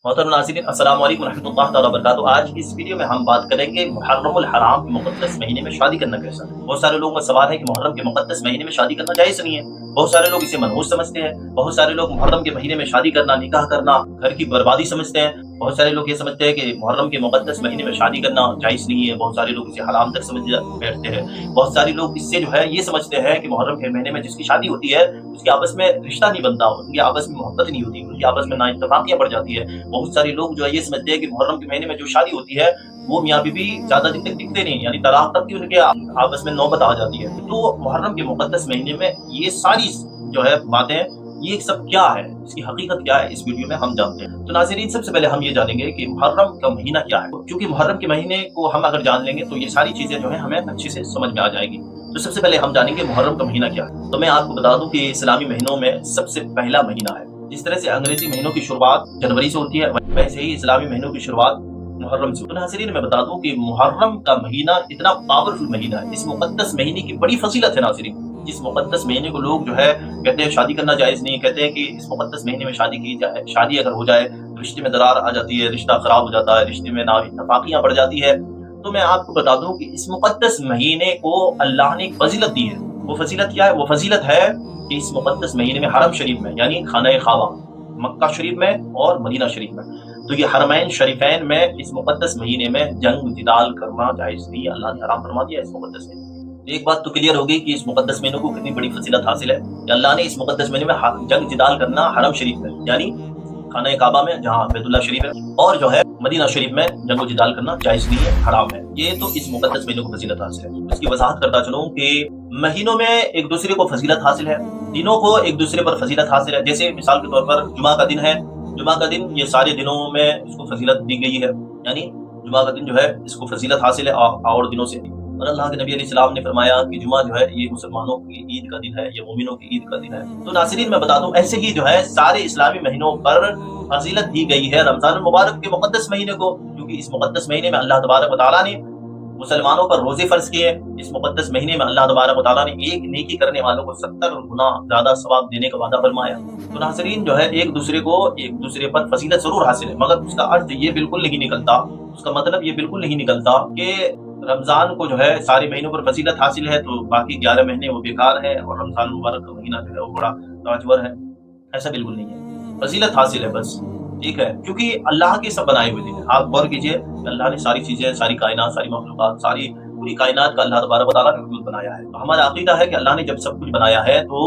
محترم नाज़रीन, अस्सलाम वालेकुम रहमतुल्लाहि तआला वबरकातुहू। आज की इस वीडियो में हम बात करेंगे मुहर्रमुल हराम के मुक़द्दस महीने में शादी करना कैसा है। बहुत सारे लोगों का सवाल है कि मुहर्रम के मुक़द्दस महीने में शादी करना जायज़ नहीं है। बहुत सारे लोग इसे मनहूस समझते हैं। बहुत सारे लोग मुहर्रम के महीने में शादी करना, निकाह करना घर की बर्बादी समझते हैं। बहुत सारे लोग ये समझते हैं कि मुहर्रम के मुक़द्दस महीने में शादी करना जायज़ नहीं है। बहुत सारे लोग इसे हराम तक समझ बैठते हैं। बहुत सारे लोग इससे जो है ये समझते हैं कि मुहर्रम के महीने में जिसकी शादी होती है उसके आपस में रिश्ता नहीं बनता, उनकी आपस में मोहब्बत नहीं होती, उनकी आपस में नाइत्तेफाकियां बढ़ जाती है। बहुत सारे लोग जो है ये समझते हैं कि मुहर्रम के महीने में जो शादी होती है वो मियाँ बीवी ज्यादा दिन तक टिकते नहीं, यानी तलाक तक की उनके आपस में नौबत आ जाती है। तो मुहर्रम के मुक़द्दस महीने में ये सारी जो है बातें, ये सब क्या है, इसकी हकीकत क्या है, इस वीडियो में हम जानते हैं। तो नाज़रीन, सबसे पहले हम ये जानेंगे कि मुहर्रम का महीना क्या है। क्योंकि मुहर्रम के महीने को हम अगर जान लेंगे तो ये सारी चीजें जो है हमें अच्छे से समझ में आ जाएगी। तो सबसे पहले हम जानेंगे मुहर्रम का महीना क्या है। तो मैं आपको बता दूं कि इस्लामी महीनों में सबसे पहला महीना है। जिस तरह से अंग्रेजी महीनों की शुरुआत जनवरी से होती है, वैसे ही इस्लामी महीनों की शुरुआत मुहर्रम से। तो नाज़रीन, मैं बता दूं कि मुहर्रम का महीना इतना पावरफुल महीना है। इस मुक़द्दस महीने की बड़ी फजीलत है नाज़रीन। इस मुक़द्दस महीने को लोग जो है कहते हैं शादी करना जायज़ नहीं, कहते हैं कि इस मुक़द्दस महीने में शादी की जाए, शादी अगर हो जाए तो रिश्ते में दरार आ जाती है, रिश्ता खराब हो जाता है, रिश्ते में नाइत्तेफाकियां बढ़ जाती है। तो मैं आपको बता दूं कि इस मुक़द्दस महीने को अल्लाह ने एक फजीलत दी है। वो फजीलत क्या है? वो फजीलत है कि इस मुक़द्दस महीने में हरम शरीफ में, यानी खाना काबा मक्का शरीफ में और मदीना शरीफ में, तो ये हरमैन शरीफैन में इस मुक़द्दस महीने में जंग जिदाल करना जायज़ नहीं है। अल्लाह ने हराम फरमा दिया इस मुक़द्दस महीने। एक बात तो क्लियर होगी कि इस मुक़द्दस महीने को कितनी बड़ी फजीलत हासिल है कि अल्लाह ने इस मुक़द्दस महीने में जंग जिदाल करना हरम शरीफ में, यानी खाना काबा में जहाँ बैतुल्लाह शरीफ है, और जो है मदीना शरीफ में जंगो जिदाल करना जायज़ नहीं है, हराम है। ये तो इस मुक़द्दस महीने को फजीलत हासिल है। इसकी वजाहत करता चलूं कि महीनों में एक दूसरे को फजीलत हासिल है, दिनों को एक दूसरे पर फजीलत हासिल है। जैसे मिसाल के तौर पर जुमा का दिन है, जुमा का दिन ये सारे दिनों में इसको फजीलत दी गई है, यानी जुमा का दिन जो है इसको फजीलत हासिल है और दिनों से। और अल्लाह के नबी अलैहिस्सलाम ने फरमाया कि जुमा जो है ये मुसलमानों की ईद का दिन है, ये मोमिनों की ईद का दिन है। तो नाज़रीन, मैं बता दूं ऐसे ही जो है सारे इस्लामी महीनों पर फजीलत दी गई है रमजान मुबारक के मुक़द्दस महीने को, क्योंकि इस मुक़द्दस महीने में अल्लाह तबारक व तआला ने मुसलमानों पर रोजे फर्ज किए। इस मुक़द्दस महीने में अल्लाह तबारक व तआला ने एक नेकी करने वालों को 70 गुना ज्यादा सवाब देने का वादा फरमाया। तो नाज़रीन, जो है एक दूसरे पर फजीलत जरूर हासिल है, मगर उसका अर्थ ये बिल्कुल नहीं निकलता, उसका मतलब ये बिल्कुल नहीं निकलता कि रमजान को जो है सारे महीनों पर फजीलत हासिल है तो बाकी 11 महीने वो बेकार है और रमजान मुबारक का महीना जो है वो बड़ा ताजवर है। ऐसा बिल्कुल नहीं है, फजीलत हासिल है बस, ठीक है, क्योंकि अल्लाह के सब बनाए हुए दिन है। आप गौर कीजिए, अल्लाह ने सारी चीजें, सारी कायनात, सारी मखलूकात, सारी पूरी कायनात का अल्लाह तबारक व तआला ने वजूद बनाया है। तो हमारा अकीदा है कि अल्लाह ने जब सब कुछ बनाया है, तो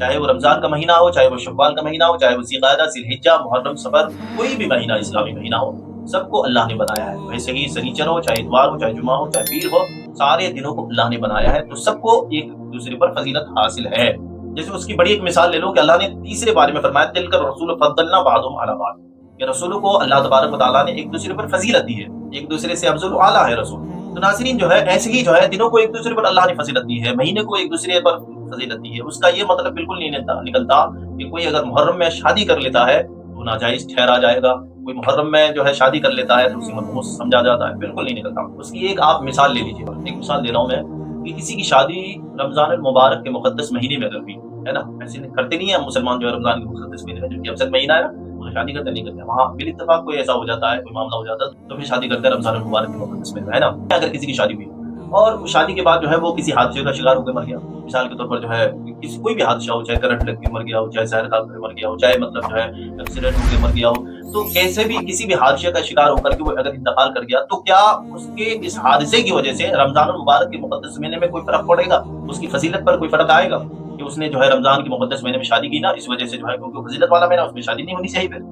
चाहे वो रमजान का महीना हो, चाहे वो शव्वाल का महीना हो, चाहे वो ज़िलक़ादा, ज़िलहिज्जा, मुहर्रम, सफर, कोई भी महीना इस्लामी महीना हो, सबको अल्लाह ने बनाया है। वैसे ही शनीचर हो, चाहे इतवार हो, चाहे जुमा हो, चाहे पीर हो, सारे दिनों को अल्लाह ने बनाया है, तो सबको एक दूसरे पर फजीलत हासिल है। जैसे उसकी बड़ी एक मिसाल ले लो कि अल्लाह ने तीसरे बारे में फरमाया, तिलकर रसूल फद्दलना बादुहुम अला बाद, कि रसूलों को अल्लाह तबारक व तआला ने एक दूसरे पर फजीलत दी है, एक दूसरे से अफजल आला है रसूल। तो नाज़रीन, जो है ऐसे ही जो है दिनों को एक दूसरे पर अल्लाह ने फजीलत दी है, महीने को एक दूसरे पर फजीलत दी है। उसका ये मतलब बिल्कुल नहीं निकलता कि कोई अगर मुहर्रम में शादी कर लेता है तो नाजायज ठहरा जाएगा, कोई मुहर्रम में जो है शादी कर लेता है तो उसे मनहूस समझा जाता है, बिल्कुल नहीं निकलता। उसकी एक आप मिसाल ले लीजिए, एक मिसाल दे रहा हूँ मैं कि किसी की शादी रमजान मुबारक के मुक़द्दस महीने में अगर हुई है ना, ऐसे करते नहीं है मुसलमान जो है रमजान के मुक़द्दस महीने में, जो कि अफजल महीना है, वो शादी करते नहीं करते, वहाँ बिल इत्तेफाक कोई ऐसा हो जाता है, कोई मामला हो जाता है तो फिर शादी करते हैं रमजान मुबारक के मुक़द्दस महीने में, है ना। अगर किसी की शादी हुई और शादी के बाद जो है वो किसी हादसे का शिकार होकर मर गया, मिसाल के तौर पर जो है किसी कोई भी हादसा हो, चाहे करंट लग के मर गया हो, चाहे जहर खा कर मर गया हो, चाहे मतलब जो है एक्सीडेंट होकर मर गया हो, तो कैसे भी किसी भी हादसे का शिकार होकर के वो अगर इंतकाल कर गया, तो क्या उसके इस हादसे की वजह से रमजान मुबारक के मुक़द्दस महीने में कोई फर्क पड़ेगा? उसकी फजीलत पर कोई फर्क आएगा कि उसने जो है रमजान के मुक़द्दस महीने में शादी की ना, इस वजह से जो है क्योंकि फजीलत वाला महीना, उसमें शादी नहीं होनी चाहिए, फिर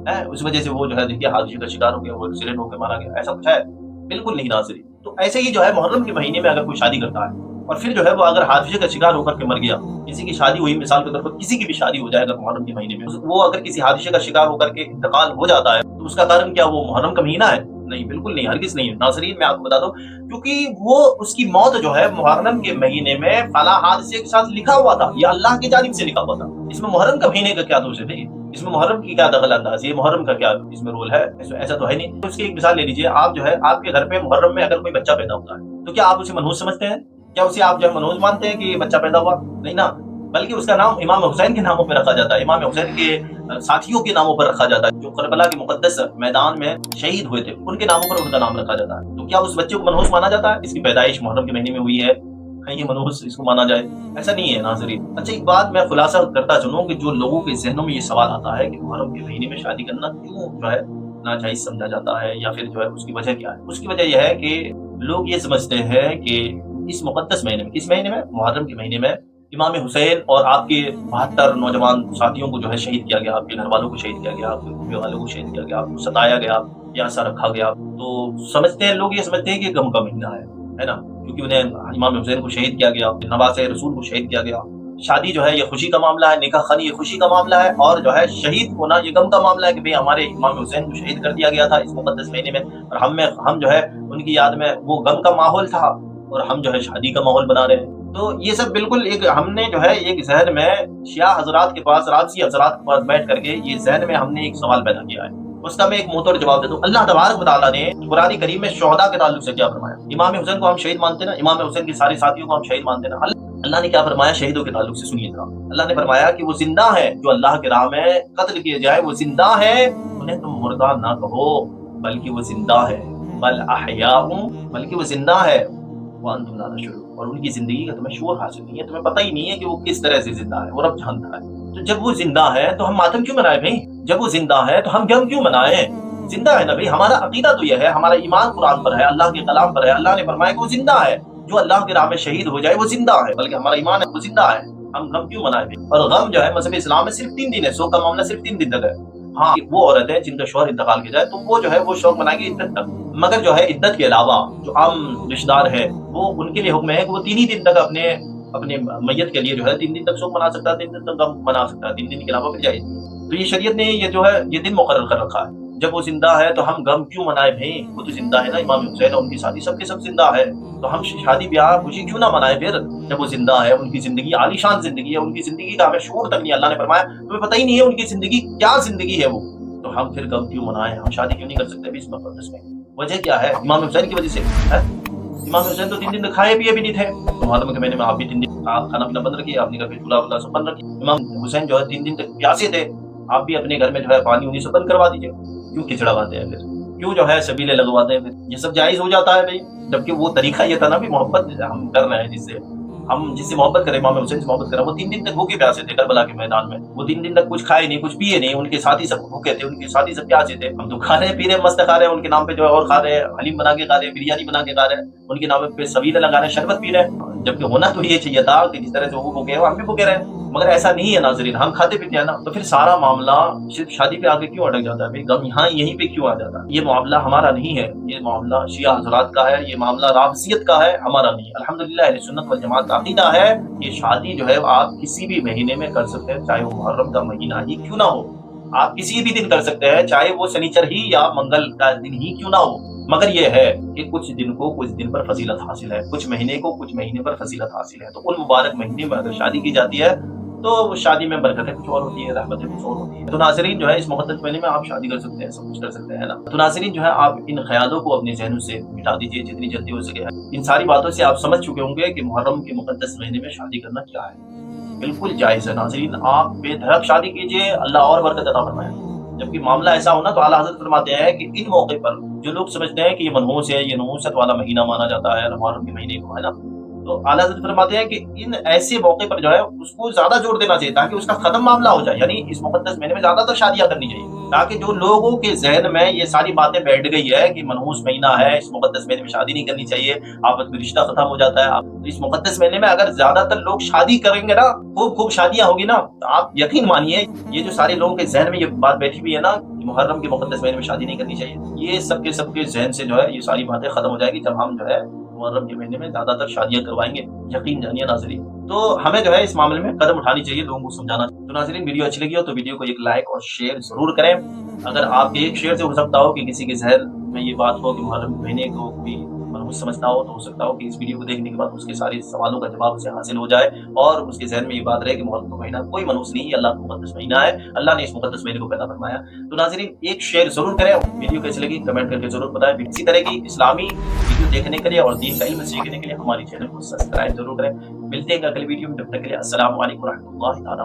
है उस वजह से वो जो है देखिए हादसे का शिकार हो गया, वो एक्सीडेंट होकर मारा गया, ऐसा कुछ है? बिल्कुल नहीं नाज़रीन। तो ऐसे ही जो है मुहर्रम के महीने में अगर कोई शादी करता है और फिर जो है वो अगर हादसे का शिकार होकर के मर गया, किसी की शादी हुई, मिसाल के तौर पर किसी की भी शादी हो जाए अगर मुहर्रम के महीने में, वो अगर किसी हादसे का शिकार होकर के इंतकाल हो जाता है, तो उसका कारण क्या वो मुहर्रम का महीना है? नहीं, बिल्कुल नहीं, हरगिज़ नहीं है नाज़रीन। मैं आपको बता दूं, क्योंकि वो उसकी मौत जो है मुहर्रम के महीने में फला हादसे के साथ लिखा हुआ था, ये अल्लाह की जानिब से लिखा हुआ था। इसमें मुहर्रम का महीने का क्या दोष है? इसमें मुहर्रम की क्या दखल अंदाजी है, मुहर्रम का क्या इसमें रोल है? ऐसा तो है नहीं। तो उसकी एक मिसाल ले लीजिए, आप जो है आपके घर पे मुहर्रम में अगर कोई बच्चा पैदा होता है तो क्या आप उसे मनहूस समझते हैं? क्या उसे आप जो है मनहूस मानते हैं कि बच्चा पैदा हुआ? नहीं ना। बल्कि उसका नाम इमाम हुसैन के नामों पर रखा जाता है, इमाम हुसैन के साथियों के नामों पर रखा जाता है, जो करबला के मुकद्दस मैदान में शहीद हुए थे उनके नामों पर उनका नाम रखा जाता है। तो क्या उस बच्चे को मनहूस माना जाता है? इसकी पैदाइश मुहर्रम के महीने में हुई है, कहीं ये मनहूस इसको माना जाए? ऐसा नहीं है नाज़रीन। अच्छा, एक बात मैं खुलासा करता चलूं कि जो लोगों के जहनों में ये सवाल आता है कि मुहर्रम के महीने में शादी करना क्यों जो है नाजायज समझा जाता है, या फिर जो है उसकी वजह क्या है? उसकी वजह यह है कि लोग ये समझते हैं कि इस मुकद्दस महीने में, किस महीने में? मुहर्रम के महीने में इमाम हुसैन और आपके 72 नौजवान साथियों को जो है शहीद किया गया, आपके घर वालों को शहीद किया गया, आपके घूमने वालों को शहीद किया गया, आपको सताया गया, प्यासा रखा गया। तो समझते हैं लोग, ये समझते हैं कि गम का महीना है ना, क्योंकि उन्हें इमाम हुसैन को शहीद किया गया, नवासे रसूल को शहीद किया गया। शादी जो है ये खुशी का मामला है, निकाह खानी ये खुशी का मामला है, और जो है शहीद होना ये गम का मामला है कि भाई हमारे इमाम हुसैन को शहीद कर दिया गया था इस मुकद्दस महीने में, और हम जो है उनकी याद में, वो गम का माहौल था और हम जो है शादी का माहौल बना रहे हैं। तो ये सब बिल्कुल एक हमने जो है एक जहन में शिया हजरात के पास, राजसी हजरात के पास बैठ करके ये जहन में हमने एक सवाल पैदा किया है। उसका मैं एक मुंहतोड़ जवाब देता हूँ। अल्लाह तबारक व तआला ने कुरान करीम में शुहदा के ताल्लुक से क्या फरमाया? इमाम हुसैन को हम शहीद मानते ना, इमाम हुसैन के सारे साथियों को हम शहीद मानते ना। अल्लाह ने क्या फरमाया शहीदों के ताल्लुक से? सुनिए जरा। अल्लाह ने फरमाया कि वो जिंदा है, जो अल्लाह के राह में कत्ल किए जाए वो जिंदा है, उन्हें तुम मुर्दा ना कहो, बल्कि वो जिंदा है। बल अहयाउम, बल्कि वो जिंदा है, वअंतुम ला तशऊरून, और उनकी जिंदगी का तुम्हें शऊर हासिल नहीं है, तुम्हें पता ही नहीं है कि वो किस तरह से जिंदा है, वो रब जानता है। तो जब वो जिंदा है तो हम मातम क्यों मनाए भाई? जब वो जिंदा है तो हम गम क्यों मनाए? जिंदा है ना भाई। हमारा अकीदा तो यह है, हमारा ईमान कुरान पर है, अल्लाह के कलाम पर है। अल्लाह ने फरमाया कि वो जिंदा है, जो अल्लाह के राह में शहीद हो जाए वो जिंदा है, बल्कि हमारा ईमान है वो जिंदा है। हम गम क्यों मनाए भाई? और गम जो है मज़हब इस्लाम में सिर्फ 3 दिन है, शोक का मामला सिर्फ 3 दिन तक है। हाँ, वो औरत है जिनका शौहर इंतकाल किया जाए तो वो जो है वो शौक मनाएगी इद्दत तक, मगर जो है इद्दत के अलावा जो आम रिश्तेदार है वो उनके लिए हुक्म है कि वो 3 ही दिन तक अपने मैयत के लिए जो है 3 दिन तक शोक मना सकता है, 3 दिन तक गम मना सकता है, 3 दिन के अलावा फिर जाएगी। तो ये शरीयत ने ये जो है ये दिन मुकर्रर कर रखा है। जब वो जिंदा है तो हम गम क्यों मनाए भाई? वो तो जिंदा है ना, इमाम हुसैन और उनकी साथी सबके सब जिंदा है, तो हम शादी ब्याह खुशी क्यों ना मनाए फिर? जब वो जिंदा है, उनकी जिंदगी आलीशान जिंदगी है, उनकी जिंदगी का हमें शऊर तक नहीं। अल्लाह ने फरमाया तुम्हें पता ही नहीं है उनकी जिंदगी क्या जिंदगी है वो, तो हम फिर गम क्यों मनाए? हम शादी क्यों नहीं कर सकते इस मुकद्दस में? वजह क्या है? इमाम हुसैन की वजह से है। इमाम हुसैन तो 3 दिन तक खाए पिए भी नहीं थे। मुहर्रम के महीने में आप भी 3 दिन आप खाना पीना बंद रखिए, आपने घर पे चूल्हा वूल्हा सब बंद रखिए। इमाम हुसैन जो है 3 दिन तक प्यासे थे, आप भी अपने घर में जो है पानी उन्हीं से बंद करवा दीजिए। क्यों खिचड़ाते हैं फिर? क्यों जो है सबीले लगवाते हैं फिर? ये सब जायज हो जाता है भाई, जबकि वो तरीका ये था ना भी मोहब्बत हम कर रहे हैं, जिससे मोहब्बत करें, इमाम हुसैन से मोहब्बत करें। वो 3 दिन तक भूखे प्यासे थे करबला के मैदान में, वो 3 दिन तक कुछ खाए नहीं, कुछ पिए नहीं, उनके साथी सब भूखे थे, उनके साथी सब प्यासे थे। हम तो खा रहे हैं, पी रहे हैं, मस्त खा रहे हैं, उनके नाम पे जो है और खा रहे हैं, हलीम बना के खा रहे हैं, बिरयानी बना के खा रहे हैं, उनके नाम पे सबीले लगा रहे हैं, शरबत पी रहे हैं। जबकि होना तो ये चाहिए था कि जिस तरह से वो भूखे हैं हम भी भूखे रहे, मगर ऐसा नहीं है नाज़रीन, हम खाते पीते हैं ना। तो फिर सारा मामला सिर्फ शादी पे आके क्यों अटक जाता है भाई? गम यहाँ यहीं पे क्यों आ जाता है? ये मामला हमारा नहीं है, ये मामला शिया हज़रात का है, ये मामला राफ़ज़ियत का है, हमारा नहीं है। अल्हम्दुलिल्लाह अहले सुन्नत वल जमात का अक़ीदा है ये शादी जो है आप किसी भी महीने में कर सकते हैं, चाहे वो मुहर्रम का महीना ही क्यों ना हो। आप किसी भी दिन कर सकते हैं, चाहे वो शनिचर ही या मंगल का दिन ही क्यों ना हो। मगर ये है कि कुछ दिन को कुछ दिन पर फजीलत हासिल है, कुछ महीने को कुछ महीने पर फजीलत हासिल है। तो उन मुबारक महीने में अगर शादी की जाती है तो उस शादी में बरकतें कुछ और होती है, रहमतें कुछ और होती है। तो नाज़रीन जो है इस मुक़द्दस महीने में आप शादी कर सकते हैं, सब कुछ कर सकते हैं ना। तो नाज़रीन जो है आप इन ख्यालों को अपने ज़हनों से मिटा दीजिए जितनी जल्दी हो सके। इन सारी बातों से आप समझ चुके होंगे कि मुहर्रम के मुक़द्दस महीने में शादी करना क्या है। बिल्कुल जायज़ है नाज़रीन, आप बेधड़क शादी कीजिए, अल्लाह और बरकत अता फरमाए। जबकि मामला ऐसा होना तो आला हज़रत फरमाते हैं कि इन मौके पर जो लोग समझते हैं कि ये मनहूस है, ये नहूसत वाला महीना माना जाता है मुहर्रम के महीने को, है ना, तो आला हज़रत फरमाते हैं कि इन ऐसे मौके पर जो है उसको ज्यादा जोर देना चाहिए ताकि उसका खत्म मामला हो जाए। यानी इस मुकद्दस महीने में ज्यादातर शादियां करनी चाहिए, ताकि जो लोगों के जहन में ये सारी बातें बैठ गई है कि मनहूस महीना है, इस मुकद्दस महीने में शादी नहीं करनी चाहिए, आपस में रिश्ता खत्म हो जाता है। तो इस मुकद्दस महीने में अगर ज्यादातर लोग शादी करेंगे ना, खूब शादियां होगी ना, तो आप यकीन मानिए ये जो सारे लोगों के जहन में ये बात बैठी हुई है ना कि मुहर्रम के मुकद्दस महीने में शादी नहीं करनी चाहिए, ये सबके जहन से जो है ये सारी बातें खत्म हो जाएगी जब हम जो है मुहर्रम के महीने में ज्यादातर शादियां करवाएंगे। यकीन जानिए नाज़रीन, तो हमें जो है इस मामले में कदम उठानी चाहिए, लोगों को समझाना। तो नाज़रीन वीडियो अच्छी लगी हो तो वीडियो को एक लाइक और शेयर जरूर करें। अगर आपके एक शेयर से हो सकता हो कि किसी के जहन में ये बात हो कि मुहर्रम के महीने को कोई मनहूस समझता हो तो हो सकता हो कि इस वीडियो को देखने के बाद उसके सारे सवालों का जवाब उसे हासिल हो जाए और उसके जहन में ये बात रहे कि मुहर्रम का महीना कोई मनहूस नहीं है, अल्लाह का मुक़द्दस महीना है, अल्लाह ने इस मुक़द्दस महीने को पैदा फरमाया। तो नाज़रीन एक शेयर ज़रूर करें, वीडियो कैसी लगी कमेंट करके ज़रूर बताएं। इसी तरह की इस्लामी वीडियो देखने के लिए और दीन का इल्म सीखने के लिए हमारे चैनल को सब्सक्राइब जरूर करें। मिलते हैं अगले वीडियो में, तब तक के लिए अस्सलाम वालेकुम व रहमतुल्लाहि तआला।